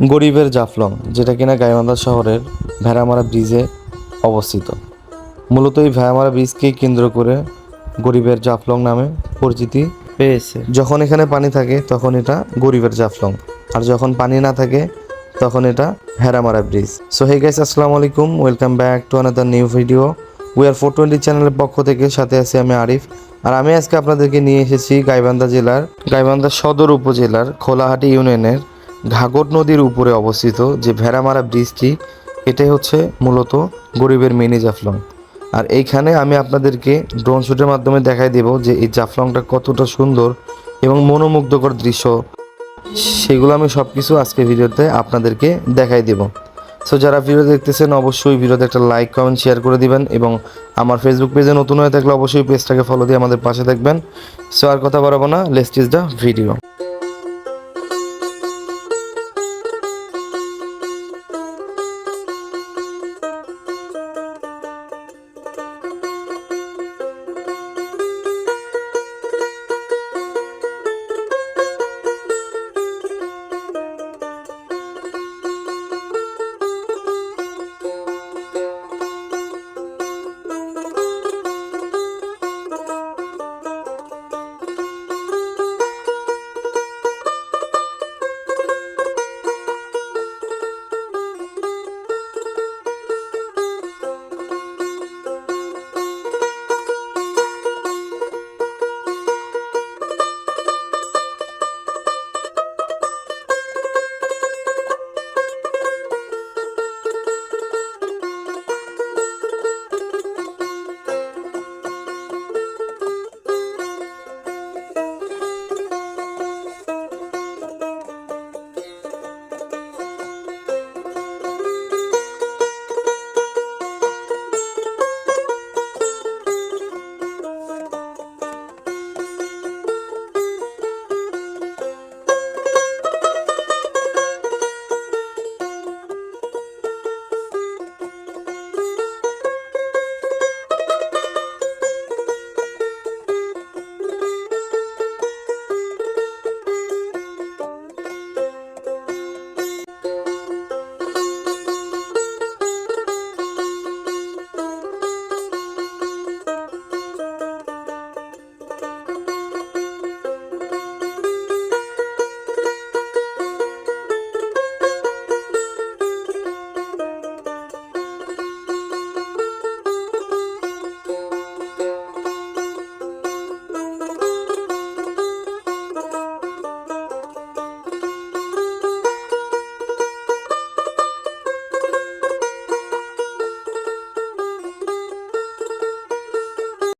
গরিবের জাফলং, যেটা কিনা গাইবান্ধা শহরের ভেড়ামারা ব্রিজে অবস্থিত। মূলত এই ভেড়ামারা ব্রিজকে কেন্দ্র করে গরিবের জাফলং নামে পরিচিতি পেয়েছে। যখন এখানে পানি থাকে তখন এটা গরিবের জাফলং, আর যখন পানি না থাকে তখন এটা Bheramara bridge. So hey guys, আসসালামু আলাইকুম, welcome back to another new video. We are 420 চ্যানেলের পক্ষ থেকে, সাথে আছি আমি আরিফ। আর আমি আজকে আপনাদেরকে নিয়ে এসেছি গাইবান্ধা সদর উপজেলার খোলাহাটি ইউনিয়নের ঘাগর নদীর উপরে অবস্থিত যে ভেড়ামারা ব্রিজটি, এটাই হচ্ছে মূলত গরিবের মিনি জাফলং। আর এইখানে আমি আপনাদেরকে ড্রোন শুটের মাধ্যমে দেখাই দেব যে এই জাফলংটা কতটা সুন্দর এবং মনোমুগ্ধকর দৃশ্য, সেগুলো আমি সব কিছু আজকে ভিডিওতে আপনাদেরকে দেখাই দেব। সো যারা ভিডিও দেখতেছেন অবশ্যই ভিডিওতে একটা লাইক, কমেন্ট, শেয়ার করে দিবেন এবং আমার ফেসবুক পেজে নতুন হয়ে থাকলে অবশ্যই পেজটাকে ফলো দিয়ে আমাদের পাশে থাকবেন। সো আর কথা বাড়াবো না, লেটস স্টার্ট দ্য ভিডিও।